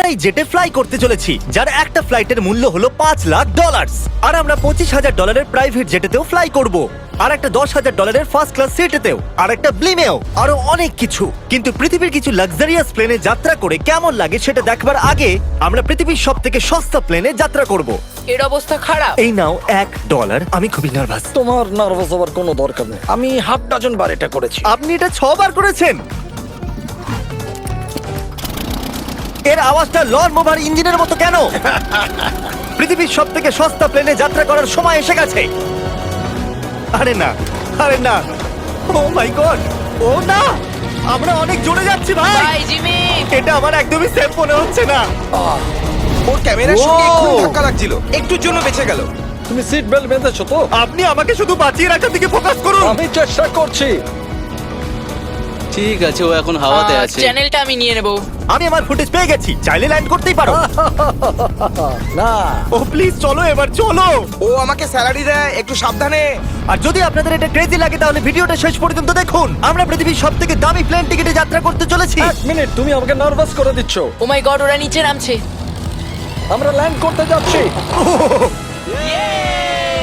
এই জেটে ফ্লাই করতে চলেছি, যার একটা ফ্লাইটের মূল্য হলো $5,00,000। আর আমরা $25,000 প্রাইভেট জেটেতেও ফ্লাই করব, আর একটা $10,000 ফার্স্ট ক্লাস সিটেতেও, আর একটা ব্লিমেও, আরো অনেক কিছু। কিন্তু পৃথিবীর কিছু লাক্সারিয়াস প্লেনে যাত্রা করে কেমন লাগে সেটা দেখবার আগে আমরা পৃথিবীর সব থেকে সস্তা প্লেনে যাত্রা করব। এর অবস্থা খারাপ। এই নাও $1। আমি খুবই নার্ভাস। তোমার নার্ভাস হওয়ার কোনো দরকার নেই, আমি হাফ ডজন বার এটা করেছি। আপনি এটা 6 বার করেছেন। এর আওয়াজটা লন মোভার ইঞ্জিনের মতো কেন? পৃথিবীর সব থেকে সস্তা প্লেনে যাত্রা করার সময় এসে গেছে। আরে না, আরে না, ও মাই গড, ও না, আমরা অনেক জোরে যাচ্ছি ভাই। Bye Jimmy. এটা আমার একদমই সেফ মনে হচ্ছে না। ওর ক্যামেরার সঙ্গে Wow! একটু ধাক্কা লাগছিল, একটুর জন্য বেঁচে গেল। তুমি সিট বেল্ট বেঁধেছো তো? আপনি আমাকে শুধু বাঁচিয়ে রাখার দিকে ফোকাস করুন। আমি চেষ্টা করছি। ঠিক আছে, ও এখন হাওয়াতে আছে। চ্যানেলটা আমি নিয়ে নেব। আমি আমার ফুটেজ পেয়ে গেছি, চাইলে ল্যান্ড করতেই পারো। না, ও প্লিজ চলো, এবার চলো। ও আমাকে স্যালারি দেয়, একটু সাবধানে। আর যদি আপনাদের এটা ক্রেজি লাগে তাহলে ভিডিওটা শেষ পর্যন্ত দেখুন। আমরা পৃথিবীর সব থেকে দামি প্লেন টিকিটে যাত্রা করতে চলেছি। এক মিনিট, তুমি আমাকে নার্ভাস করে দিচ্ছ। ও মাই গড, ওরা নিচে নামছে। আমরা ল্যান্ড করতে যাচ্ছি।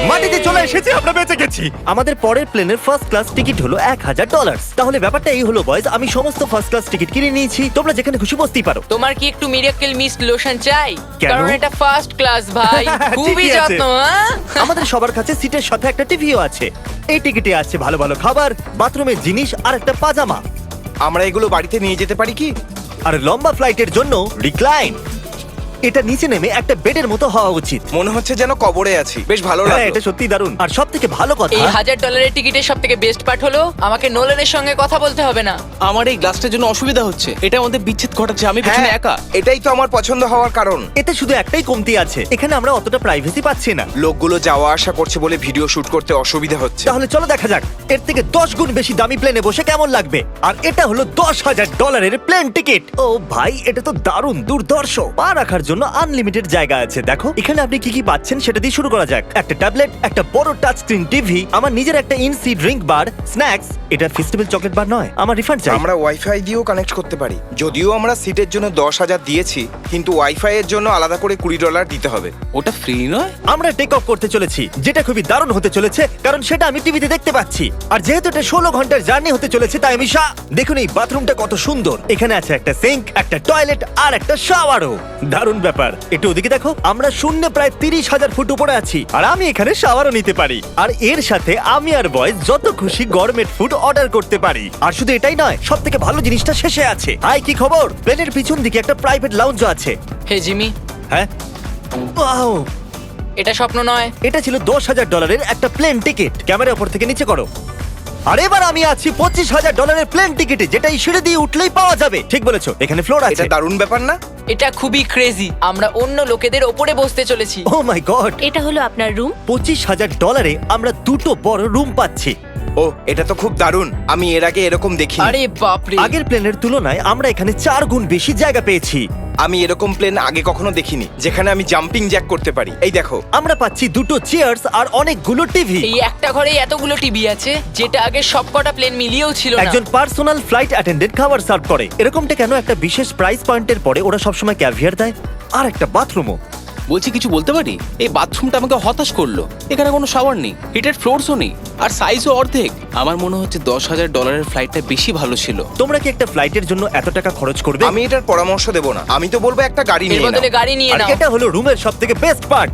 মাটিতে চলে এসেছি, আমরা বেঁচে গেছি। আমাদের পরের প্লেনের ফার্স্ট ক্লাস টিকিট হলো $1,000। তাহলে ব্যাপারটা এই হলো বয়স, আমি সমস্ত ফার্স্ট ক্লাস টিকিট কিনে নিয়েছি, তোমরা যেখানে খুশি বসতেই পারো। তোমার কি একটু মিরাকেল মিস্ট লোশন চাই? কেন? কারণ এটা ফার্স্ট ক্লাস ভাই, খুবই ঠিকই আছে। যত্ন। হ্যাঁ? আমাদের সবার কাছে সিটের সাথে একটা টিভিও আছে। এই টিকিটে আছে ভালো ভালো খাবার, বাথরুমের জিনিস আর একটা পাজামা। আমরা এগুলো বাড়িতে নিয়ে যেতে পারি কি? আর লম্বা ফ্লাইটের জন্য রিক্লাইন। এটা নিচে নেমে একটা বেডের মতো হওয়া উচিত। মনে হচ্ছে যেন কবরে আছি, বেশ ভালো হ্যাঁ, লাগলো। এটা সত্যি দারুণ। আর সব থেকে ভালো কথা, এই $1,000 টিকিটের সব থেকে বেস্ট পার্ট হলো আমাকে নোলানের সঙ্গে কথা বলতে হবে না। আমার এই গ্লাসটার জন্য অসুবিধা হচ্ছে, এটা আমাদের বিচ্ছেদ ঘটাচ্ছে। আমি পেছনে হ্যাঁ, একা। এটাই তো আমার পছন্দ হওয়ার কারণ। এতে শুধু একটাই কমতি আছে, এখানে আমরা অতটা প্রাইভেসি পাচ্ছি না। লোকগুলো যাওয়া আসা করছে বলে ভিডিও শুট করতে অসুবিধা হচ্ছে। তাহলে চলো দেখা যাক এর থেকে 10 গুণ বেশি দামি প্লেনে বসে কেমন লাগবে। আর এটা হলো $10,000 প্লেন টিকিট। ও ভাই, এটা তো দারুণ দুর্ধর্ষ। পা রাখার জন্য আনলিমিটেড জায়গা আছে। দেখো এখানে আপনি কি কি পাচ্ছেন সেটা দিয়ে শুরু করা যাক। একটা ট্যাবলেট, একটা বড় টাচ স্ক্রিন টিভি, আমার নিজের একটা ইনসি ড্রিঙ্ক বার, স্ন্যাক্স। এটা ফেস্টিভ্যাল চকলেট বার নয়, আমার রিফান্ড চাই। আমরা ওয়াইফাই দিয়েও কানেক্ট করতে পারি। যদিও আমরা সিটের জন্য 10,000 দিয়েছি, কিন্তু ওয়াইফাই এর জন্য আলাদা করে $20 দিতে হবে। ওটা ফ্রি নয়? আমরা টেক অফ করতে চলেছি, যেটা খুবই দারুণ হতে চলেছে, কারণ সেটা আমি টিভিতে দেখতে পাচ্ছি। আর যেহেতু এটা 16 ঘন্টার জার্নি হতে চলেছে, তাই আমি দেখুন এই বাথরুমটা কত সুন্দর। এখানে আছে একটা সিঙ্ক, একটা টয়লেট আর একটা শাওয়ারও। দারুণ ব্যাপার। একটু ওদিকে দেখো, আমরা শূন্যে প্রায় 30,000 ফুট উপরে আছি, আর আমি এখানে শাওয়ারও নিতে পারি। আর এর সাথে আমি আর বয়েজ যত খুশি গরমেট ফুড অর্ডার করতে পারি। আর শুধু এটাই নয়, সব থেকে ভালো জিনিসটা শেষে আছে। হাই, কি খবর? প্লেনের পিছন দিকে একটা প্রাইভেট লাউঞ্জও আছে। হে জিমি, হ্যাঁ, ওয়াও, এটা স্বপ্ন নয়। এটা ছিল $10,000 একটা প্লেন টিকিট। ক্যামেরা উপর থেকে নিচে করো। আর এবার আমি আছি $25,000 প্লেন টিকিটে, যেটা এই সিঁড়ি দিয়ে উঠলেই পাওয়া যাবে। ঠিক বলেছো, এখানে ফ্লোর আছে। এটা দারুণ ব্যাপার না? এটা খুবই ক্রেজি। আমরা অন্য লোকেদের ওপরে বসতে চলেছি। ও মাই গড, এটা হলো আপনার রুম। $25,000 আমরা দুটো বড় রুম পাচ্ছি। ও, এটা তো খুব দারুণ। আমি এর আগে এরকম দেখিনি। আরে বাপরে। আগের প্লেনের তুলনায় আমরা এখানে 4 গুণ বেশি জায়গা পেয়েছি। আমি এরকম প্লেন আগে কখনো দেখিনি যেখানে আমি জাম্পিং জ্যাক করতে পারি। এই দেখো, আমরা পাচ্ছি দুটো চেয়ার্স আর অনেকগুলো টিভি। এই একটা ঘরে এতগুলো টিভি আছে, যেটা আগে সবকটা প্লেন মিলিয়েও ছিল না। একজন পার্সোনাল ফ্লাইট অ্যাটেন্ডেন্ট খাবার সার্ভ করে। এরকমটা কেন? একটা বিশেষ প্রাইস পয়েন্টের পরে ওরা সবসময় ক্যাভিয়ার দেয়। আর একটা বাথরুমও। বলছি, কিছু বলতে পারি? এই বাথরুমটা আমাকে হতাশ করলো। এখানে কোনো শাওয়ার নেই, হিটেড ফ্লোরসও নেই, আর সাইজও অর্ধেক। আমার মনে হচ্ছে $10,000 ফ্লাইটটা বেশি ভালো ছিল। তোমরা কি একটা ফ্লাইটের জন্য এত টাকা খরচ করবে? আমি এটার পরামর্শ দেব না। আমি তো বলবো একটা গাড়ি এর নিয়ে বদলে নাও। গাড়ি নিয়ে আর নাও। এটা হলো রুমের সবথেকে বেস্ট পার্ট,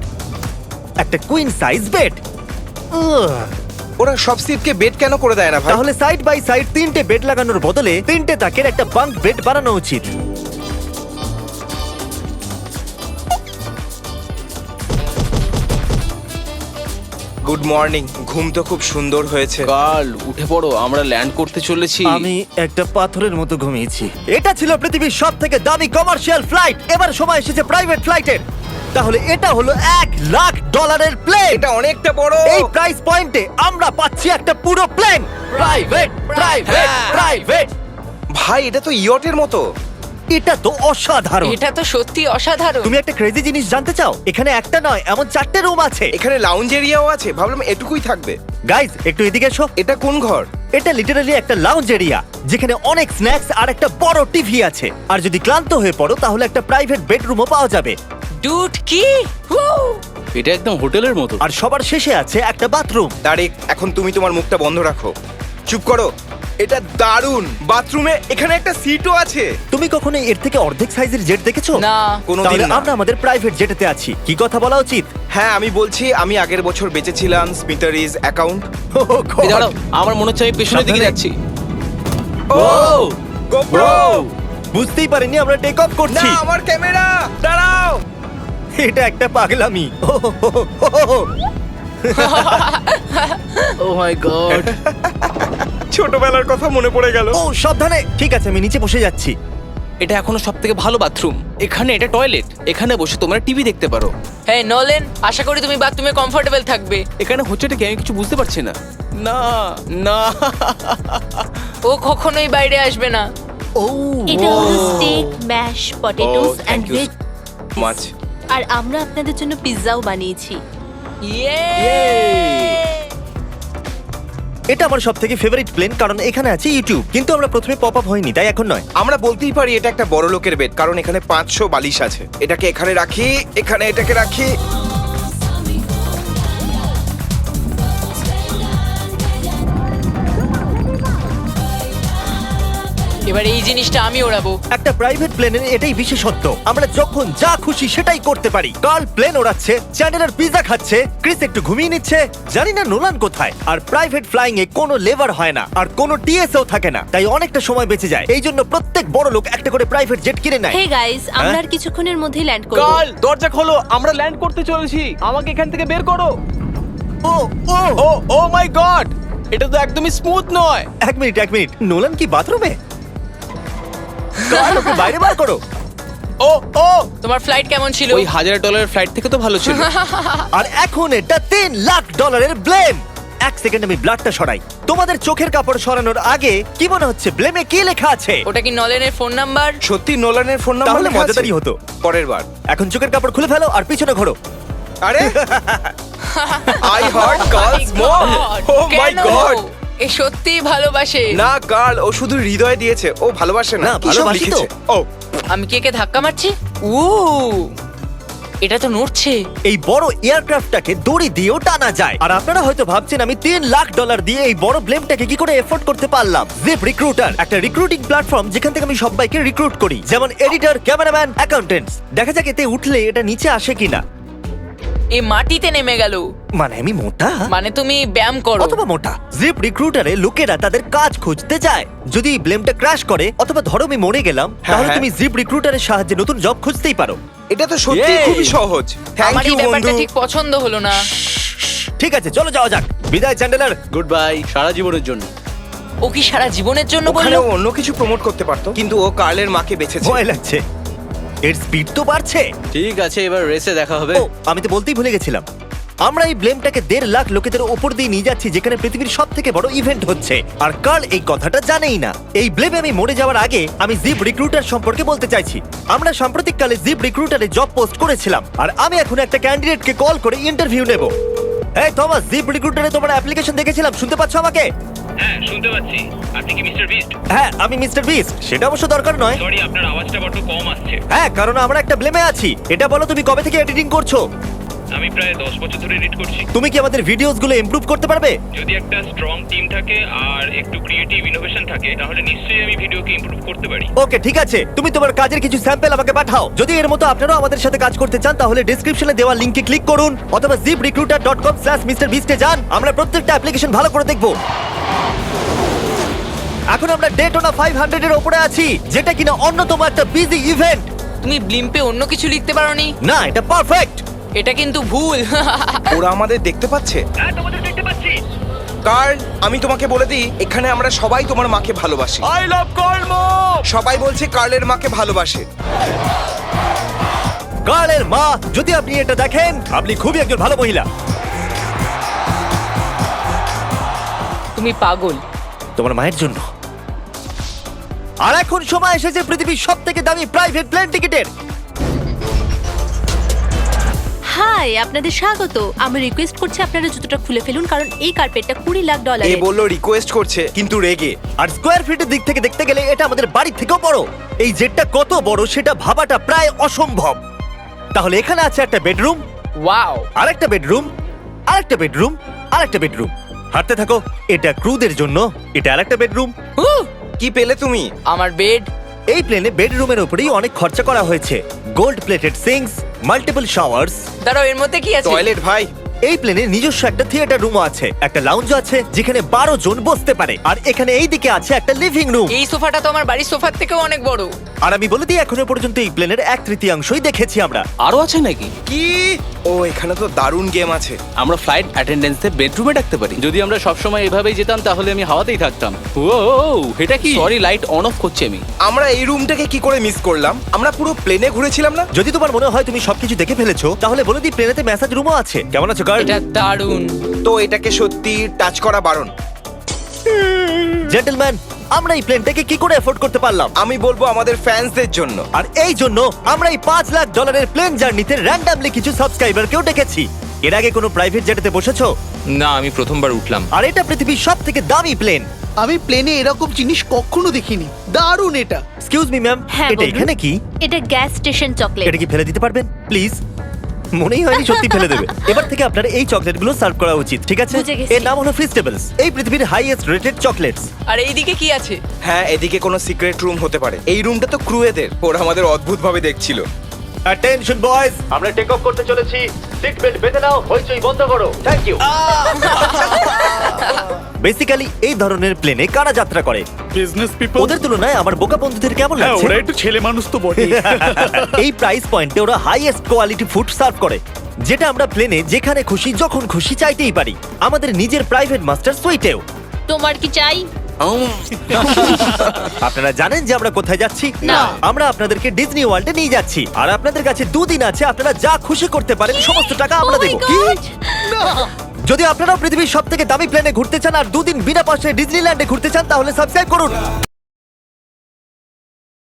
একটা কুইন সাইজ বেড। ওরা সব সিটকে বেড কেন করে দেয় না ভাই? তাহলে সাইড বাই সাইড 3টে বেড লাগানোর বদলে 3টে তাকের একটা বাঙ্ক বেড বানানো উচিত। Good morning. ঘুম তো খুব সুন্দর হয়েছে। কাল উঠে পড়ো, আমরা ল্যান্ড করতে চলেছি। আমি একটা পাথরের মতো ঘুমিয়েছি। এটা ছিল পৃথিবীর সব থেকে দামি কমার্শিয়াল ফ্লাইট। এবার সময় এসেছে প্রাইভেট ফ্লাইটের। তাহলে এটা হলো $1,00,000 প্লেন। এটা অনেকটা বড়। এই প্রাইস পয়েন্টে আমরা পাচ্ছি একটা পুরো প্লেন। Private, private, private. ভাই, এটা তো ইয়টের মতো। এটা তো অসাধারণ। এটা তো সত্যি অসাধারণ। তুমি একটা ক্রেজি জিনিস জানতে চাও? এখানে একটা নয়, এমন 4টে রুম আছে। এখানে লাউঞ্জ এরিয়াও আছে। ভাবলাম এটুকুই থাকবে। গাইজ, একটু এদিকে এসো। এটা কোন ঘর? এটা লিটারালি একটা লাউঞ্জ এরিয়া যেখানে অনেক স্ন্যাক্স আর একটা বড় টিভি আছে। আর যদি ক্লান্ত হয়ে পড়ো তাহলে একটা প্রাইভেট বেডরুমও পাওয়া যাবে। ডুড কি Woo! এটা একদম হোটেলের মতো। আর সবার শেষে আছে একটা বাথরুম। তারিক, এখন তুমি তোমার মুখটা বন্ধ রাখো। চুপ করো। এটা দারুণ। বাথরুমে এখানে একটা সিটও আছে। তুমি কখনো এর থেকে অর্ধেক সাইজের জেট দেখেছো? না। কোনোদিন তাহলে না। আমরা আমাদের প্রাইভেট জেটেতে আছি। কি কথা বলা উচিত? হ্যাঁ, আমি বলছি আমি আগের বছর বেঁচেছিলাম স্মিটারিজ অ্যাকাউন্ট। এই দাঁড়াও, আমার মনে হচ্ছে আমি পেছনের দিকে সাবধানে। যাচ্ছি। ও গোপ্রো! বুঝতেই পারিনি আমরা টেক অফ না, করছি। আমার ক্যামেরা! দাঁড়াও! এটা একটা পাগলামি। ও মাই গড। ছোটবেলার কথা মনে পড়ে গেল। ও সাবধানে। ঠিক আছে, আমি নিচে বসে যাচ্ছি। এটা এখনো সবথেকে ভালো বাথরুম। এখানে এটা টয়লেট। এখানে বসে তোমরা টিভি দেখতে পারো। হ্যাঁ নোলেন, আশা করি তুমি বাথরুমে কমফোর্টেবল থাকবে। এখানে হচ্ছেটা কি আমি কিছু বুঝতে পারছি না। না না। ও কখনোই বাইরে আসবে না। ও এটা হলো steak, mash, potatoes Oh, and thank you veg. মাছ। আর আমরা আপনাদের জন্য পিৎজাও বানিয়েছি। ইয়ে! এটা আমার সবথেকে ফেভারিট প্লেন, কারণ এখানে আছে ইউটিউব। কিন্তু আমরা প্রথমে পপ আপ হয়নি, তাই এখন নয়। আমরা বলতেই পারি এটা একটা বড় লোকের বেড, কারণ এখানে 500 বালিশ আছে। এটাকে এখানে রাখি, এখানে এটাকে রাখি। এবার এই জিনিসটা আমি ওড়াবো। একটা প্রাইভেট প্লেনের এটাই বিশেষত্ব, আমরা যখন যা খুশি সেটাই করতে পারি। কার্ল প্লেন ওড়াচ্ছে, চ্যান্ডেলার পিৎজা খাচ্ছে, ক্রিস একটু ঘুমিয়ে নিচ্ছে, জানি না নোলান কোথায়। আর প্রাইভেট ফ্লাইং এ কোনো লেবার হয় না আর কোনো টিএসও থাকে না, তাই অনেকটা সময় বেঁচে যায়। এই জন্য প্রত্যেক বড় লোক একটা করে প্রাইভেট জেট কিনে নেয়। হে গাইস, আমরা আর কিছুক্ষণের মধ্যেই ল্যান্ড করব। কাল দরজা খোলো, আমরা ল্যান্ড করতে চলেছি। আমাকে এখান থেকে বের করো। ও ও ও ও মাই গড, এটা তো একদমই স্মুথ নয়। এক মিনিট, নোলান কি বাথরুমে? কার্ল, ওকে বাইরে বার করো। ও ও, তোমার ফ্লাইট কেমন ছিল? ওই $1000 ফ্লাইট থেকে তো ভালো ছিল। আর এখন এটা $3 লাখ ব্লেম। এক সেকেন্ড আমি ব্লাডটা সরাই। তোমাদের চোখের কাপড় সরানোর আগে কি মনে হচ্ছে ব্লেমে কি লেখা আছে? ওটা কি নলেনের ফোন নাম্বার? সত্যি নোলানের ফোন নাম্বার তাহলে লেখা আছে? মজাদারই হতো। পরের বার। এখন চোখের কাপড় খুলে ফেলো আর পিছনে ঘোরো। আরে আই হার্ট গার্লস মোর। ও মাই কেন? গড! এ সত্যি ভালোবাসে। না কার্ল, ও শুধু হৃদয় দিয়েছে, ও ভালোবাসে না। না, কি সব ভালোবাসি তো। লিখেছে? ও আমি কি একে ধাক্কা মারছি? উ এটা তো নড়ছে। এই বড় এয়ারক্রাফটটাকে দড়ি দিয়েও টানা যায়। আর আপনারা হয়তো ভাবছেন আমি $3 লাখ দিয়ে এই বড় ব্লেমটাকে কি করে এফোর্ড করতে পারলাম। জিপ রিক্রুটার একটা রিক্রুটিং প্ল্যাটফর্ম যেখান থেকে আমি সবাইকে রিক্রুট করি, যেমন এডিটর, ক্যামেরাম্যান, অ্যাকাউন্টেন্টস। দেখা যাক এতে উঠলে এটা নিচে আসে কিনা। এ মাটিতে নেমে গেল। মানে আমি মোটা মানে তুমি ব্যায়াম করো। অথবা মোটা। জিপ রিক্রুটারে লোকেরা তাদের কাজ খুঁজতে যায়। যদি এই ব্লেমটা ক্র্যাশ করে অথবা ধরো আমি মরে গেলাম, তাহলে হ্যাঁ। তুমি জিপ রিক্রুটারের সাহায্যে নতুন জব খুঁজতেই পারো। এটা তো সত্যি Yay! খুবই সহজ। থ্যাংক আমার ইউ এই ব্যাপারটা বন্ধু। ঠিক পছন্দ হলো না। ঠিক আছে, চলো যাওয়া যাক। বিদায় চ্যান্ডেলার। গুড বাই, সারা জীবনের জন্য। ও কি সারা জীবনের জন্য ওখানে বললো? ও অন্য কিছু প্রমোট করতে পারতো, কিন্তু ও কার্লের মাকে বেঁচেছে। ভয় লাগছে। এর স্পিড তো বাড়ছে। ঠিক আছে, এবার রেসে দেখা হবে। ও, আমি তো বলতেই ভুলে গেছিলাম। আমরা এই ব্লেমটাকে 1.5 লাখ লোকেদের উপর দিয়ে নিয়ে যাচ্ছি, যেখানে পৃথিবীর সব থেকে বড় ইভেন্ট হচ্ছে। আর কার্ল এই কথাটা জানেই না। এই ব্লেমে আমি মরে যাওয়ার আগে আমি জিপ রিক্রুটার সম্পর্কে বলতে চাইছি। আমরা সাম্প্রতিককালে জিপ রিক্রুটারে জব পোস্ট করেছিলাম, আর আমি এখন একটা ক্যান্ডিডেটকে কল করে ইন্টারভিউ নেব। এই থমাস, জিপ রিক্রুটারে তোমার অ্যাপ্লিকেশন দেখেছিলাম, শুনতে পাচ্ছ আমাকে? হ্যাঁ শুনতে পাচ্ছি। আপনি কি মিস্টার বিস্ট? হ্যাঁ, আমি মিস্টার বিস্ট। সেটা অবশ্য দরকার নয়। সরি, আপনার আওয়াজটা বড্ড কম আসছে। হ্যাঁ, কারণ আমরা একটা ব্লেমে আছি। এটা বলো, তুমি কবে থেকে এডিটিং করছো? আমি প্রায় 10 বছর ধরে এডিট করছি। তুমি কি আমাদের ভিডিওসগুলো ইমপ্রুভ করতে পারবে? যদি একটা স্ট্রং টিম থাকে আর একটু ক্রিয়েটিভ ইনোভেশন থাকে, তাহলে নিশ্চয়ই আমি ভিডিওকে ইমপ্রুভ করতে পারি। ওকে, ঠিক আছে। তুমি তোমার কাজের কিছু স্যাম্পল আমাকে পাঠাও। যদি এর মতো আপনারাও আমাদের সাথে কাজ করতে চান, তাহলে ডেসক্রিপশনে দেওয়া লিংকে ক্লিক করুন অথবা ziprecruiter.com/MrBeast এ যান। আমরা প্রত্যেকটা অ্যাপ্লিকেশন ভালো করে দেখব। এখন আমরা ডেটোনা 500 এর উপরে আছি, যেটা কিনা অন্যতম একটা বিজি ইভেন্ট। তুমি ব্লিম্পে অন্য কিছু লিখতে পারোনি? না, এটা পারফেক্ট। এটা কিন্তু ভুল। ওরা আমাদের দেখতে পাচ্ছে। হ্যাঁ, তোমাদের দেখতে পাচ্ছি। কার্ল, আমি তোমাকে বলে দিই, এখানে আমরা সবাই তোমার মাকে ভালোবাসি। আই লাভ কর্ম। সবাই বলছে কার্লের মাকে ভালোবাসে। কার্লের মা, যদি আপনি এটা দেখেন, আপনি খুবই একজন ভালো মহিলা। তুমি পাগল। তোমার মায়ের জন্য। আর এখন সময় এসেছে পৃথিবীর সবথেকে দামি প্রাইভেট প্লেন টিকিটের। হাই, হাই, আপনাদের স্বাগত। আমি রিকোয়েস্ট করছি আপনারা জুতোটা খুলে ফেলুন, কারণ এই কার্পেটটা $20 লাখ। এ বললো রিকোয়েস্ট করছে কিন্তু রেগে। আর স্কোয়ার ফিটের দিক থেকে দেখতে গেলে এটা আমাদের বাড়ির থেকেও বড়। এই জেটটা কত বড় সেটা ভাবাটা প্রায় অসম্ভব। তাহলে এখানে আছে একটা বেডরুম, ওয়াও। আরেকটা বেডরুম, আরেকটা বেডরুম, আরেকটা বেডরুম। হাঁটতে থাকো। এটা ক্রুদের জন্য, এটা আরেকটা বেডরুম। কি পেলে তুমি? আমার বেড। এই প্লেনে বেডরুমের উপরেই অনেক খরচা করা হয়েছে। Gold plated syncs, multiple showers. দাঁড়াও, এর মধ্যে কি আছে? টয়লেট ভাই। এই প্লেনে নিজস্ব একটা থিয়েটার রুমও আছে, একটা লাউঞ্জ আছে যেখানে 12 জন বসতে পারে, আর এখানে এই দিকে আছে একটা লিভিং রুম। এই সোফাটা তো আমার বাড়ির সোফার থেকেও অনেক বড়। আর আমি বলে দিই এখনো পর্যন্ত এই প্লেনের 1/3 দেখেছি আমরা। আরো আছে নাকি? কি? ও এখানে তো দারুণ গেম আছে। আমরা ফ্লাইট অ্যাটেন্ডেন্সদের বেডরুমে ডাকতে পারি। যদি আমরা সবসময় এভাবেই যেতাম তাহলে আমি হাওয়াতেই থাকতাম। ও এটা কি? সরি, লাইট অন অফ করছি আমি। আমরা এই রুমটাকে কি করে মিস করলাম? আমরা পুরো প্লেনে ঘুরেছিলাম না? যদি তোমার মনে হয় তুমি সবকিছু দেখে ফেলেছো, তাহলে বলে দিই প্লেনেতে ম্যাসাজ রুমও আছে। কেমন আছো গার্ল? এটা দারুণ। তো এটাকে সত্যি টাচ করা বারণ। জেন্টলম্যান, আমরা এই প্লেনটাকে কি করে এফোর্ড করতে পারলাম? আমি বলবো আমাদের ফ্যান্সদের জন্য। আর এই জন্য আমরা এই $5 লাখ প্লেন জার্নিতে র্যান্ডমলি কিছু সাবস্ক্রাইবারকেও ডেকেছি। এর আগে কোনো প্রাইভেট জেটেতে বসেছো? না, আমি প্রথমবার উঠলাম। আর এটা পৃথিবীর সবথেকে দামি প্লেন। আমি প্লেনে এরকম জিনিস কখনো দেখিনি। দারুণ এটা। এক্সকিউজ মি ম্যাম, হ্যাঁ, এটা বলুন। এখানে কি? এটা গ্যাস স্টেশন চকলেট। এটা কি ফেলে দিতে পারবেন প্লিজ? মনেই হয়নি সত্যি ফেলে দেবে। এবার থেকে আপনার এই চকলেটগুলো সার্ভ করা উচিত, ঠিক আছে? বুঝে গেছি। এর নাম হলো ফিস্টেবলস, এই পৃথিবীর হাইয়েস্ট রেটেড চকলেটস। আর এইদিকে কি আছে? হ্যাঁ, এদিকে কোনো সিক্রেট রুম হতে পারে। এই রুমটা তো ক্রুয়েদের। ওরা আমাদের অদ্ভুত ভাবে দেখছিল। অ্যাটেনশন বয়েজ, আমরা টেক অফ করতে চলেছি। সিট বেল্ট বেঁধে নাও, হইচই বন্ধ করো। Thank you. বেসিক্যালি এই ধরনের প্লেনে কারা যাত্রা করে? Business people. ওদের তুলনায় আমার বোকা বন্ধুদের কেমন লাগছে? একটু ছেলে মানুষ তো বটে। এই প্রাইস পয়েন্টে ওরা হাইয়েস্ট কোয়ালিটি ফুড সার্ভ করে, যেটা আমরা প্লেনে যেখানে খুশি যখন খুশি চাইতেই পারি। আমাদের নিজের প্রাইভেট মাস্টার সুইটেও। তোমার কি চাই? আপনারা জানেন যে আমরা কোথায় যাচ্ছি? না। আমরা আপনাদেরকে ডিজনি ওয়ার্ল্ডে নিয়ে যাচ্ছি, আর আপনাদের কাছে 2 দিন আছে। আপনারা যা খুশি করতে পারেন, সমস্ত টাকা আমরা Oh my দেবো। God! যদি আপনারাও পৃথিবীর সবথেকে দামি প্লেনে ঘুরতে চান আর 2 দিন বিনা পয়সায় ডিজনিল্যান্ডে ঘুরতে চান, তাহলে সাবস্ক্রাইব করুন।